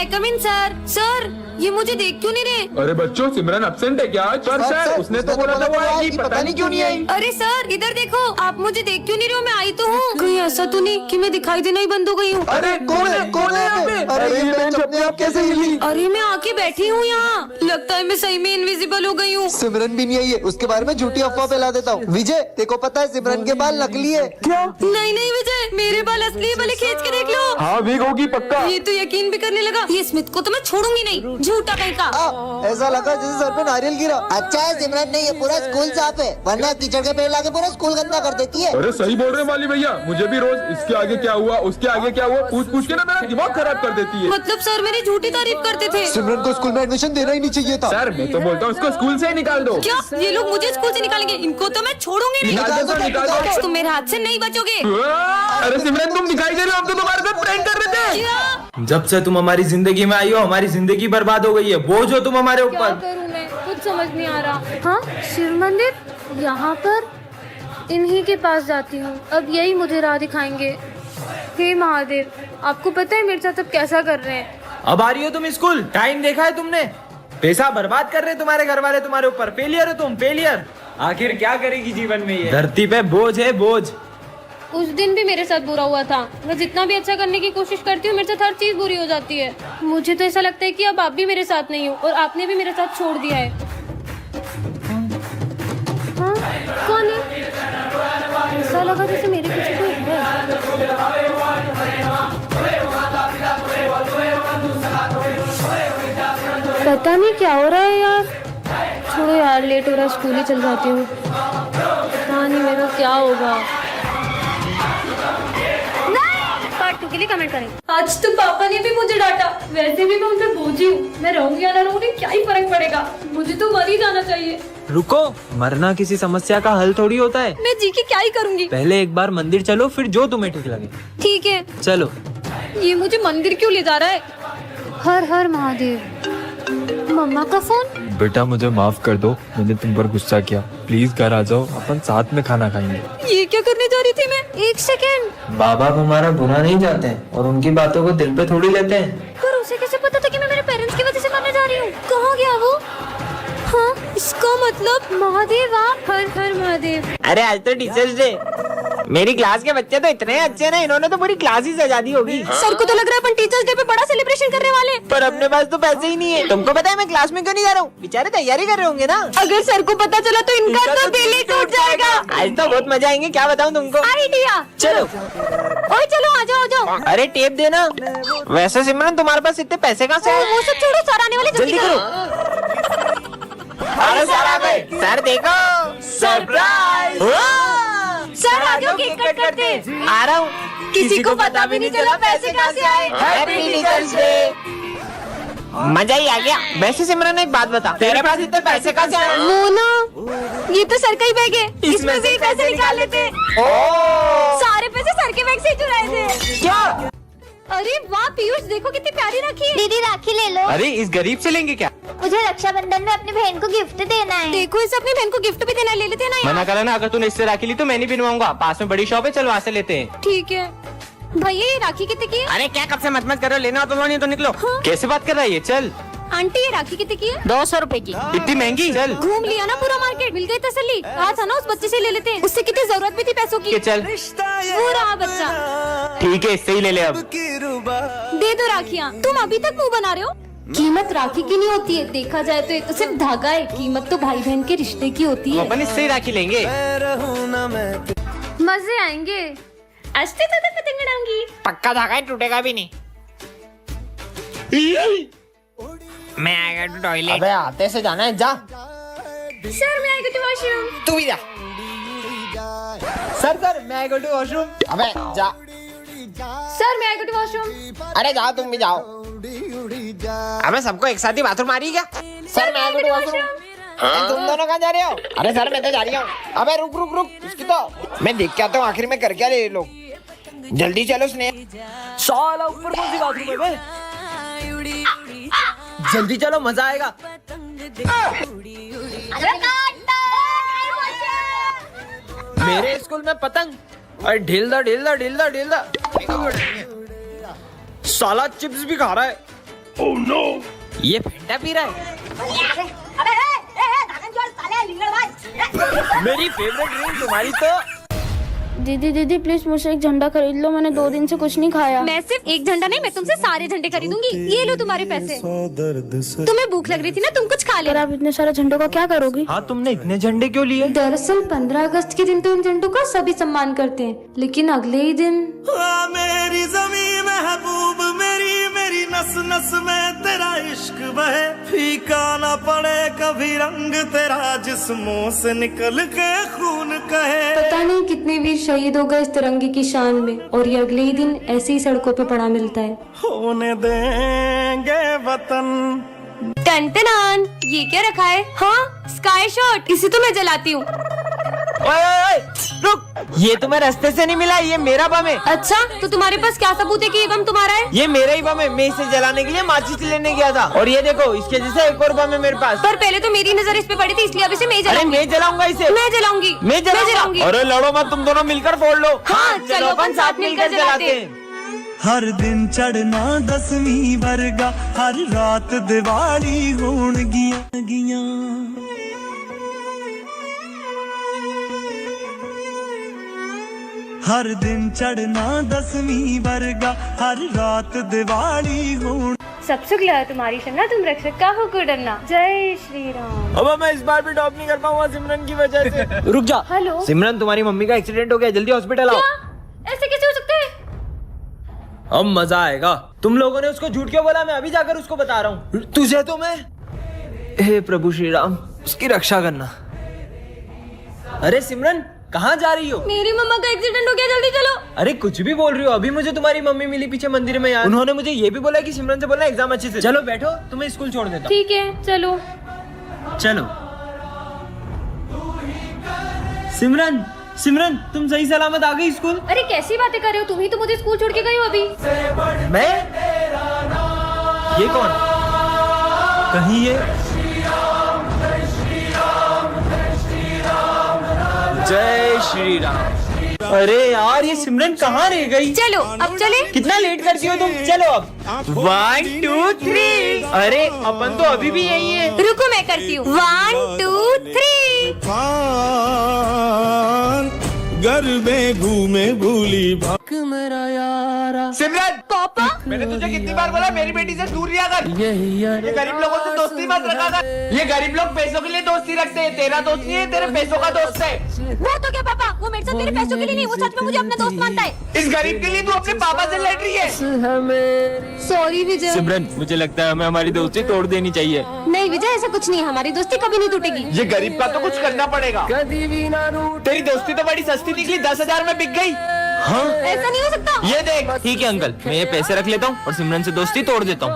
आई कम इन sir? Sir ये मुझे देख क्यों नहीं रहे? अरे बच्चों, सिमरन एब्सेंट है क्या आज? सर उसने तो बोला था वो आएगी, पता नहीं क्यों नहीं आई। अरे सर इधर देखो, आप मुझे देख क्यों नहीं रहे हो? मैं आई तो हूँ। कहीं ऐसा तो नहीं कि मैं दिखाई देना ही बंद हो गई हूँ? अरे कौन है यहाँ पे? अरे ये बेंच अपने आप कैसे हिली? अरे मैं आके बैठी हूँ यहाँ, लगता है मैं सही में इनविजिबल हो गई हूँ। सिमरन भी नहीं आई है, उसके बारे में झूठी अफवाह फैला देता हूँ। विजय, तेको पता है सिमरन के बाल नकली है? क्या? नहीं नहीं विजय, मेरे बाल असली है, भले खींच के देख लो। हाँ भीग होगी पक्का। ये तो यकीन भी करने लगा। ये स्मिथ को तो मैं छोड़ूंगी नहीं, झूठा कहीं का। ऐसा लगा जैसे सर पे नारियल गिरा। अच्छा है सिमरन नहीं, ये पूरा स्कूल साफ है, वरना कीचड़ के पेड़ लाके पूरा स्कूल गंदा कर देती है। अरे सही बोल रहे हैं वाली भैया, मुझे भी रोज इसके आगे क्या हुआ, उसके आगे क्या हुआ पूछ पूछ के ना मेरा दिमाग खराब कर देती है। मतलब सर मेरी झूठी तारीफ करते थे। सिमरन को स्कूल में एडमिशन देना ही नहीं चाहिए था। सर मैं तो बोलता हूँ उसको स्कूल से ही निकाल दो। क्या ये लोग मुझे स्कूल से निकालेंगे? इनको तो मैं छोड़ूंगी नहीं। निकाल दो, निकाल दो। तुम मेरे हाथ से नहीं बचोगे। अरे सिमरन तुम दिखाई दे रहे हो, हम तो तुम्हारे साथ प्रैंक कर रहे थे। क्या जब से तुम हमारी जिंदगी में आई हो, हमारी जिंदगी बर्बाद हो गई है। बोझ हो तुम हमारे क्या ऊपर। करूं मैं, कुछ समझ नहीं आ रहा। हाँ शिव मंदिर, यहाँ पर इन्हीं के पास जाती हूँ, अब यही मुझे राह दिखाएंगे। हे महादेव, आपको पता है मेरे साथ अब कैसा कर रहे हैं? अब आ रही हो तुम स्कूल? टाइम देखा है तुमने? पैसा बर्बाद कर रहे हैं तुम्हारे घर वाले तुम्हारे ऊपर। फेलियर हो तुम, फेलियर। आखिर क्या करेगी जीवन में? ये धरती पे बोझ है, बोझ। उस दिन भी मेरे साथ बुरा हुआ था। मैं जितना भी अच्छा करने की कोशिश करती हूँ, मेरे साथ हर चीज बुरी हो जाती है। मुझे तो ऐसा लगता है कि अब आप भी मेरे साथ नहीं हो और आपने भी मेरे साथ छोड़ दिया है। हाँ कौन है? ऐसा लगा जैसे मेरे पीछे कोई है। पता नहीं क्या हो रहा है यार। छोड़ो यार, लेट हो रहा है, स्कूल ही चल जाती हूँ। पता नहीं मेरा क्या होगा। पार्ट 2 के लिए कमेंट करें। आज तो पापा ने भी मुझे डांटा, वैसे भी मैं उन पे बोझी हूँ। मैं रहूंगी या ना रहूंगी क्या ही फर्क पड़ेगा, मुझे तो मर ही जाना चाहिए। रुको, मरना किसी समस्या का हल थोड़ी होता है। मैं जी के क्या ही करूंगी। पहले एक बार मंदिर चलो, फिर जो तुम्हें ठीक लगे। ठीक है चलो। ये मुझे मंदिर क्यों ले जा रहा है? हर हर महादेव। मम्मा का फोन। बेटा मुझे माफ कर दो, मैंने तुम पर गुस्सा किया। प्लीज घर आ जाओ, अपन साथ में खाना खाएंगे। ये क्या करने जा रही थी मैं? एक सेकेंड। बाबा हमारा बुरा नहीं चाहते हैं और उनकी बातों को दिल पे थोड़ी लेते हैं। पर उसे कैसे पता था कि मैं मेरे पेरेंट्स की वजह से मरने जा रही हूँ? कहाँ गया वो? हाँ इसका मतलब महादेव आप। हर हर महादेव। अरे आज तो टीचर्स डे। मेरी क्लास के बच्चे तो इतने अच्छे ना, इन्होंने तो पूरी क्लास ही सजा दी होगी। सर को तो लग रहा है अपन टीचर्स डे पे बड़ा सेलिब्रेशन करने वाले। पर अपने पास तो पैसे ही नहीं है। तुमको पता है मैं क्लास में क्यों नहीं जा रहा हूँ? बेचारे तैयारी कर रहे होंगे ना। अगर सर को पता चला तो इनका तो दिल ही टूट जाएगा। आज तो बहुत मजा आएंगे, क्या बताऊँ तुमको। आइडिया। चलो। ओए चलो आ जाओ आ जाओ। अरे टेप देना। वैसे सिमरन तुम्हारे पास इतने पैसे कहाँ से आए? वो सब छोड़ो, सर आने वाले, जल्दी करो। अरे सर आ गए। सर देखो, सरप्राइज। सर आ जाओ, केक कट करते। आ रहा हूँ। किसी को पता भी नहीं चला पैसे कहाँ से आए। Happy teachers day. मजा ही आ गया। वैसे सिमरन एक बात बता, तेरे पास इतने पैसे कहाँ से आए? वो ना, ये तो सर का ही बैग है, इसमें से ही पैसे निकाल लेते। सारे पैसे सर के बैग से ही चुराए थे। क्या? अरे वाह पीयूष, देखो कितनी प्यारी राखी है। दीदी राखी ले लो। अरे इस गरीब से लेंगे क्या? मुझे रक्षाबंधन में अपनी बहन को गिफ्ट देना है। देखो इसे अपनी बहन को गिफ्ट भी देना है, ले लेते हैं ना यार। मना करा ना, अगर तूने इससे राखी ली तो मैं नहीं बनवाऊंगा। पास में बड़ी शॉप है, चल वहाँ से लेते हैं। ठीक है भैया, ये राखी कितने की है? अरे क्या कब से मत करो, लेना तो लो, नहीं तो निकलो। हाँ? कैसे बात कर रहा है ये? चल। आंटी ये राखी कितने की है? 200 रुपए की। इतनी महंगी? चल घूम लिया ना पूरा मार्केट, मिल गई तसल्ली। कहा था ना उस बच्चे से ले लेते हैं, उससे कितनी जरूरत भी थी पैसों की। चल वो रहा बच्चा। ठीक है, इससे ही ले ले। अब दे दो राखियाँ। तुम अभी तक मुंह बना रहे हो। कीमत राखी की नहीं होती है, देखा जाए तो ये तो सिर्फ धागा है। कीमत तो भाई बहन के रिश्ते की होती है। अपन इससे ही राखी लेंगे। मजे आएंगे। अस्ते तो पतंग उड़ाऊंगी। पक्का धागा है, टूटेगा भी नहीं। मैं आएगा टू टॉयलेट। अबे आते से जाना है, जा। सर मैं आई गो टू वॉशरूम। तू भी जा। सर मैं आई गो टू वॉशरूम। अबे जा। सर मैं आई गो टू वॉशरूम। अरे जाओ, तुम भी जाओ। अबे सबको एक साथ ही बाथरूम आ रही है क्या? सर मैं आई गो टू वॉशरूम। तुम दोनों कहाँ जा रहे हो? अरे सर मैं तो जा रही हूँ। अबे रुक रुक रुक, इसकी तो मैं देख के आता हूँ आखिर में कर क्या रहे ये लोग। जल्दी चलो स्नेह। साला ऊपर कौन सी बाथरूम है बे? जल्दी चलो, मजा आएगा। मेरे स्कूल में पतंग। अरे ढील दा ढील दा ढील दा ढील दा। साला चिप्स भी खा रहा है। ये फेंटा पी रहा है। मेरी फेवरेट ड्रिंक तुम्हारी तो। दीदी दीदी प्लीज मुझे एक झंडा खरीद लो, मैंने 2 दिन से कुछ नहीं खाया। मैं सिर्फ एक झंडा नहीं, मैं तुमसे सारे झंडे खरीदूंगी। ये लो तुम्हारे पैसे। तुम्हें भूख लग रही थी ना, तुम कुछ खा अगर लेना। आप इतने सारे झंडों का क्या करोगी? हाँ तुमने इतने झंडे क्यों लिए? दरअसल 15 अगस्त के दिन तो इन झंडों का सभी सम्मान करते हैं, लेकिन अगले ही दिन मेरी ज़मीं महबूब मेरी मेरी नस नस में तेरा इश्क बहे, फीका ना पड़े कभी रंग तेरा जिस्मों से निकल के खून कहे। पता नहीं कितने वीर शहीद हो गए इस तिरंगे की शान में, और ये अगले ही दिन ऐसी ही सड़कों पे पड़ा मिलता है। होने देंगे वतन। टन ये क्या रखा है? हाँ स्काई शॉट, इसे तो मैं जलाती हूँ। ओए रुक, ये तुम्हें रास्ते से नहीं मिला, ये मेरा बम है। अच्छा तो तुम्हारे पास क्या सबूत है कि ये बम तुम्हारा है? ये मेरा ही बम है, मैं इसे जलाने के लिए माचिस लेने गया था। और ये देखो, इसके जैसा एक और बम है मेरे पास। पर पहले तो मेरी नजर इस पे पड़ी थी, इसलिए अब इसे मैं अरे जलाऊंगी। मैं जलाऊंगा इसे। मैं जलाऊंगी। मैं जलाऊंगी। अरे लड़ो मत, तुम दोनों मिलकर फोड़ लो। हाँ, चलो अपन साथ मिलकर जलाते हैं। हर दिन चढ़ना 10वीं वर्गा, हर रात दिवाली होण गियां। हर दिन चढ़ना 10वीं वर्गा, हर रात दिवाली होण। सब सुख लगा तुम्हारी शन्ना, तुम रक्षक का हो को डरना। जय श्री राम। अब मैं इस बार भी टॉप नहीं कर पाऊंगा सिमरन की वजह से। रुक जा। हेलो सिमरन, तुम्हारी मम्मी का एक्सीडेंट हो गया, जल्दी हॉस्पिटल आओ। ऐसे कैसे हो सकता है? अब मजा आएगा। तुम लोगों ने उसको झूठ क्यों बोला? मैं अभी जाकर उसको बता रहा हूँ। तुझे तो मैं। हे प्रभु श्री राम, उसकी रक्षा करना। अरे सिमरन, कहाँ जा रही हो? मेरी मम्मा का एक्सीडेंट हो गया, जल्दी चलो। अरे कुछ भी बोल रही हो? अभी मुझे तुम्हारी मम्मी मिली पीछे मंदिर में यार। उन्होंने मुझे ये भी बोला कि सिमरन से बोलना एग्जाम अच्छे से। चलो बैठो, तुम्हें स्कूल छोड़ देता हूँ। ठीक है चलो। चलो सिमरन, सिमरन तुम सही सलामत आ गई स्कूल? अरे कैसी बातें कर रहे हो, तुम ही तो मुझे स्कूल छोड़ के गई हो अभी। मैं? ये कौन? कहीं ये जय श्री राम। अरे यार, ये सिमरन कहाँ रह गई? चलो अब चले। कितना लेट करती हो तुम? चलो अब 1 2 3। अरे अपन तो अभी भी यही है। रुको मैं करती हूँ। 1 2 3। घर में घूमे भूली भाग मेरा यारा। सिमरन, पापा मैंने तुझे कितनी बार बोला मेरी बेटी से दूर रहा कर। ये गरीब लोगों से दोस्ती मत रखा कर। ये गरीब लोग पैसों के लिए दोस्ती रखते हैं, तेरा दोस्त नहीं है, तेरे पैसों का दोस्त है। वो तो क्या पापा, वो मेरे साथ तेरे पैसों के लिए नहीं, वो सच में मुझे अपना दोस्त मानता है। इस गरीब के लिए तू अपने पापा से लड़ रही है। सॉरी विजय। सिमरन, मुझे लगता है हमें हमारी दोस्ती तोड़ देनी चाहिए। नहीं विजय, ऐसा कुछ नहीं है, हमारी दोस्ती कभी नहीं टूटेगी। ये गरीब का तो कुछ करना पड़ेगा। तेरी दोस्ती तो बड़ी सस्ती निकली, 10,000 में बिक गई। हाँ ऐसा नहीं हो सकता। ये देख। ठीक है अंकल, मैं ये पैसे रख लेता हूँ और सिमरन से दोस्ती तोड़ देता हूँ।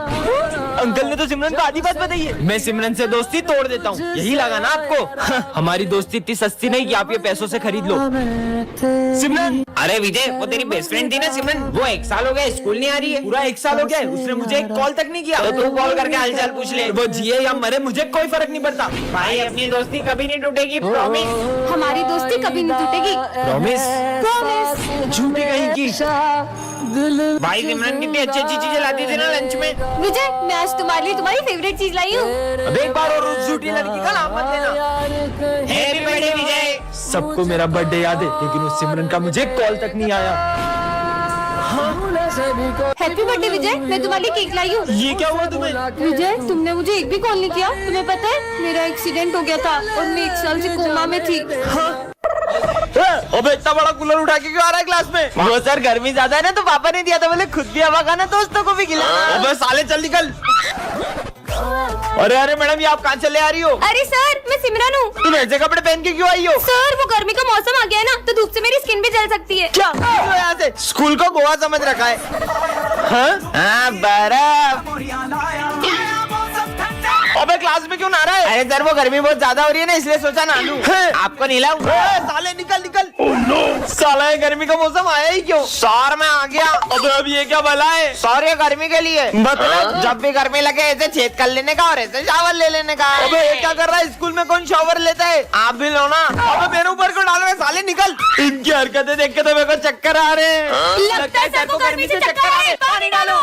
अंकल ने तो सिमरन को आधी बात बताई है। मैं सिमरन से दोस्ती तोड़ देता हूँ, यही लगा ना आपको? हमारी दोस्ती इतनी सस्ती नहीं कि आप ये पैसों से खरीद लो। सिमरन, अरे विजय, वो तेरी बेस्ट फ्रेंड थी ना सिमरन, वो 1 साल हो गया स्कूल नहीं आ रही है। पूरा 1 साल हो गया है, उसने मुझे एक कॉल तक नहीं किया। तो तू कॉल करके हालचाल पूछ ले। वो जिए या मरे मुझे कोई फर्क नहीं पड़ता। भाई, अपनी दोस्ती कभी नहीं टूटेगी, प्रॉमिस। हमारी दोस्ती कभी नहीं टूटेगी। प्रॉमिस? प्रॉमिस। झूठी कहीं की। भाई सिमरन कितनी अच्छी अच्छी चीजें लाती थी ना लंच में। विजय, मैं आज तुम्हारे लिए तुम्हारी फेवरेट चीज लाई हूँ। अब एक बार और उस झूठी लड़की का नाम मत लेना। हैप्पी बर्थडे विजय। सबको मेरा बर्थडे याद है, लेकिन उस सिमरन का मुझे कॉल तक नहीं आया। हैप्पी बर्थडे विजय, मैं तुम्हारे लिए केक लाई हूँ। ये क्या हुआ तुम्हें? विजय, तुमने मुझे एक भी कॉल नहीं किया। तुम्हें पता है मेरा एक्सीडेंट हो गया था और मैं 1 साल से कोमा में थी। अबे इतना बड़ा कूलर उठा के क्यों आ रहा है क्लास में? वो सर, गर्मी ज्यादा है ना तो पापा ने दिया था, बोले खुद भी हवा खाना, दोस्तों को भी खिलाना। अबे साले चल निकल। अरे अरे मैडम, ये आप कहाँ चले आ रही हो? अरे सर, मैं सिमरन हूँ। तुम ऐसे कपड़े पहन के क्यों आई हो? सर, वो गर्मी का मौसम आ गया है ना, तो धूप से मेरी स्किन भी जल सकती है। क्या यहाँ से स्कूल को गोवा समझ रखा है? हाँ बर्फ। अबे क्लास में क्यों नहा रहा है? अरे सर, वो गर्मी बहुत ज्यादा हो रही है ना, इसलिए सोचा ना लूं। आपको नहलाऊं? साले निकल निकल। साला, ये गर्मी का मौसम आया ही क्यों? सर, मैं आ गया। अबे अब ये क्या भला है? सर, ये गर्मी के लिए। मतलब जब भी गर्मी लगे ऐसे छेद कर लेने का और ऐसे शावर ले लेने का। अबे ये क्या कर रहा है? स्कूल में कौन शावर लेता है? आप भी लो ना। अबे मेरे ऊपर क्यों डाल रहे हैं? साले निकल। इनकी हरकतें देख के तो मेरे को चक्कर आ रहे हैं। लगता है सर को गर्मी से चक्कर आ रहे हैं, पानी डालो।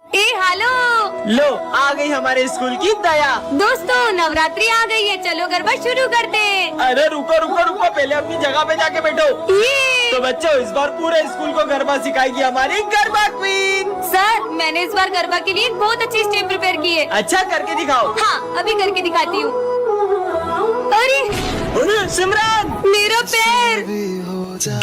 ए हेलो लो आ गई हमारे स्कूल की दया। दोस्तों, नवरात्रि आ गई है, चलो गरबा शुरू करते हैं। अरे रुको रुको रुको, पहले अपनी जगह पे जाके बैठो। ये तो बच्चों, इस बार पूरे स्कूल को गरबा सिखाएगी हमारी गरबा क्वीन। सर, मैंने इस बार गरबा के लिए एक बहुत अच्छी स्टेप प्रिपेयर की है। अच्छा, करके दिखाओ। हाँ, अभी करके दिखाती हूँ। अरे सिमरन, मेरा पैर।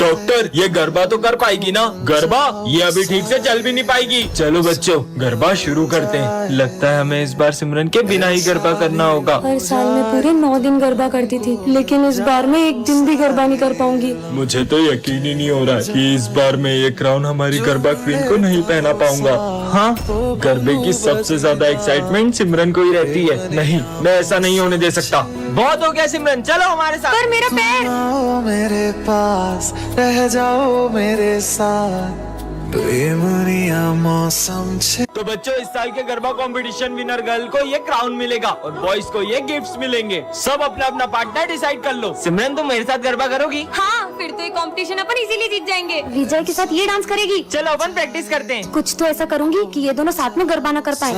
डॉक्टर, ये गरबा तो कर पाएगी ना? गरबा ये अभी ठीक से चल भी नहीं पाएगी। चलो बच्चों, गरबा शुरू करते हैं। लगता है हमें इस बार सिमरन के बिना ही गरबा करना होगा। हर साल मैं पूरे 9 दिन गरबा करती थी, लेकिन इस बार मैं एक दिन भी गरबा नहीं कर पाऊंगी। मुझे तो यकीन ही नहीं हो रहा कि इस बार मैं ये क्राउन हमारी गरबा क्वीन को नहीं पहना पाऊंगा। हाँ, गरबे की सबसे ज्यादा एक्साइटमेंट सिमरन को ही रहती है। नहीं, मैं ऐसा नहीं होने दे सकता। बहुत हो गया सिमरन, चलो हमारे साथ। पर मेरा पैर। आओ मेरे पास, रह जाओ मेरे साथ, प्रेमनिया मौसम छे। तो बच्चों, इस साल के गरबा कंपटीशन विनर गर्ल को ये क्राउन मिलेगा और बॉयज को ये गिफ्ट्स मिलेंगे। सब अपना अपना पार्टनर डिसाइड कर लो। सिमरन, तुम मेरे साथ गरबा करोगी? हाँ, फिर तो ये कंपटीशन अपन इजीली जीत जाएंगे। विजय के साथ ये डांस करेगी। चलो अपन प्रैक्टिस करते हैं। कुछ तो ऐसा करूंगी कि ये दोनों साथ में गरबा न कर पाए।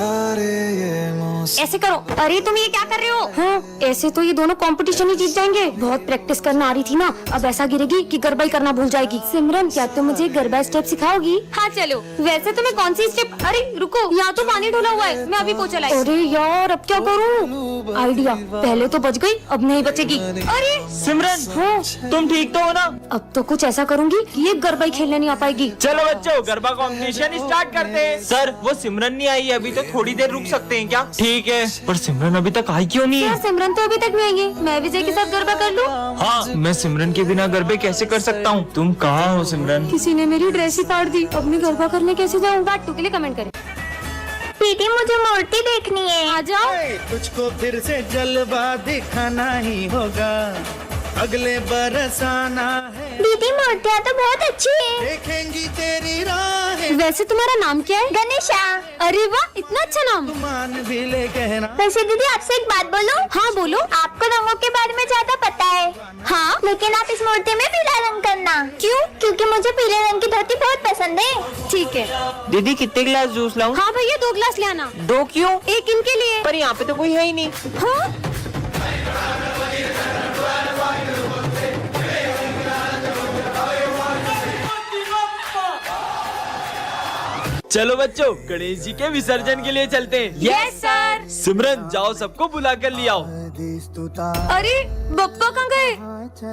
ऐसे करो। अरे तुम ये क्या कर रहे हो? हाँ, ऐसे तो ये दोनों कंपटीशन ही जीत जाएंगे। बहुत प्रैक्टिस करना आ रही थी ना, अब ऐसा गिरेगी कि गरबा ही करना भूल जाएगी। सिमरन, क्या तुम मुझे गरबा स्टेप सिखाओगी? हाँ चलो। वैसे तो मैं कौन सी स्टेप? अरे रुको, यहाँ तो पानी ढोला हुआ है, मैं अभी पोछा लाई। अरे यार, अब क्या करूँ? आइडिया, पहले तो बच गई, अब नहीं बचेगी। अरे सिमरन, हाँ, तुम ठीक तो हो ना? अब तो कुछ ऐसा करूंगी कि ये गरबा ही खेलने नहीं आ पाएगी। चलो बच्चों, गरबा कंपटीशन स्टार्ट करते हैं। सर, वो सिमरन नहीं आई है अभी, तो थोड़ी देर रुक सकते हैं क्या? ठीक है, पर सिमरन अभी तक आई क्यों नहीं यार, है? सिमरन तो अभी तक नहीं आई है। मैं विजय के साथ गरबा कर लूं? हाँ, मैं सिमरन के बिना गरबे कैसे कर सकता हूँ? तुम कहाँ हो सिमरन? किसी ने मेरी ड्रेस ही फाड़ दी, अब मैं गरबा करने कैसे जाऊँ? बाटू के लिए कमेंट करें। दीदी, मुझे मूर्ति देखनी है। आ जाओ। तुझको फिर से जलवा दिखाना ही होगा, अगले बरस आना है। दीदी, मूर्तियाँ तो बहुत अच्छी है। देखेंगी तेरी राहें, वैसे तुम्हारा नाम क्या है? गणेशा। अरे वाह, इतना अच्छा नाम। मान भी ले कहना। वैसे दीदी, आपसे एक बात बोलूं? हाँ बोलो। आपको रंगों के बारे में ज्यादा पता है। हाँ, लेकिन आप इस मूर्ति में पीला रंग करना। क्यों? क्योंकि मुझे पीले रंग की धोती बहुत पसंद है। ठीक है। दीदी, कितने गिलास जूस लाऊं? हाँ भैया, 2 गिलास ले आना। 2 क्यों? एक इनके लिए। पर यहाँ पे तो कोई है ही नहीं। हाँ, चलो बच्चों, गणेश जी के विसर्जन के लिए चलते हैं। Yes sir. सिमरन, जाओ सबको बुला कर ले आओ। अरे बप्पा कहाँ गए?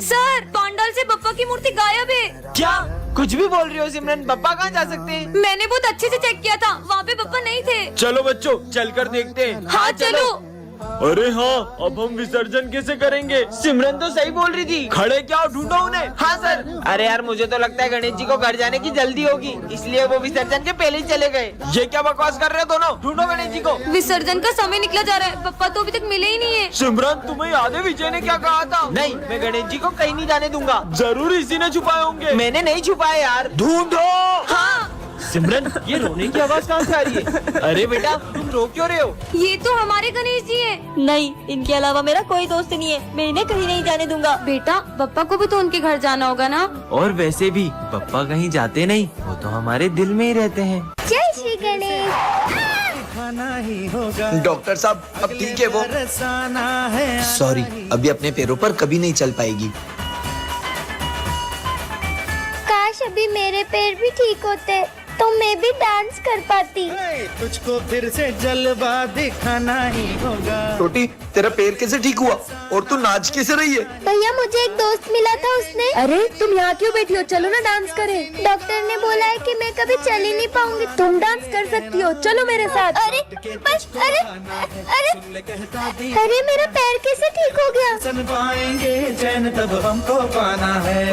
सर, पंडाल से बप्पा की मूर्ति गायब है। क्या कुछ भी बोल रही हो सिमरन? बप्पा कहाँ जा सकते हैं? मैंने बहुत अच्छे से चेक किया था, वहाँ पे बप्पा नहीं थे। चलो बच्चों, चलकर देखते हैं। हाँ चलो। अरे हाँ, अब हम विसर्जन कैसे करेंगे? सिमरन तो सही बोल रही थी। खड़े क्या हो, ढूंढो उन्हें। हाँ सर। अरे यार, मुझे तो लगता है गणेश जी को घर जाने की जल्दी होगी, इसलिए वो विसर्जन के पहले ही चले गए। ये क्या बकवास कर रहे हो दोनों? ढूंढो गणेश जी को। विसर्जन का समय निकला जा रहा है, बप्पा तो अभी तक मिले ही नहीं है। सिमरन, तुम्हें याद है विजय ने क्या कहा था? नहीं, मैं गणेश जी को कहीं नहीं जाने दूंगा। जरूर इसी ने छुपाए होंगे। मैंने नहीं छुपाए यार, ढूंढो। हाँ। सिमरन, ये रोने की आवाज कहाँ से आ रही है? अरे बेटा, तुम रो क्यों रहे हो? ये तो हमारे गणेश जी हैं। नहीं, इनके अलावा मेरा कोई दोस्त नहीं है, मैं इन्हें कहीं नहीं जाने दूंगा। बेटा, बप्पा को भी तो उनके घर जाना होगा ना। और वैसे भी पप्पा कहीं जाते नहीं, वो तो हमारे दिल में ही रहते हैं। जय श्री गणेश। खाना ही होगा। डॉक्टर साहब, अब ठीक है वो? बरस आना है। सॉरी, अभी अपने पैरों पर कभी नहीं चल पाएगी। काश अभी मेरे पैर भी ठीक होते तो मैं भी डांस कर पाती। तुझको फिर से जलवा दिखाना ही होगा। छोटी, तेरा पैर कैसे ठीक हुआ और तू नाच कैसे रही है? भैया, मुझे एक दोस्त मिला था, उसने। अरे तुम यहाँ क्यों बैठी हो? चलो ना डांस करें। डॉक्टर ने बोला है कि मैं कभी चल ही नहीं पाऊंगी। तुम डांस कर सकती हो, चलो मेरे साथ। अरे बस, अरे अरे मेरा पैर कैसे ठीक हो गया? सन पाएंगे चैन तब हमको पाना है।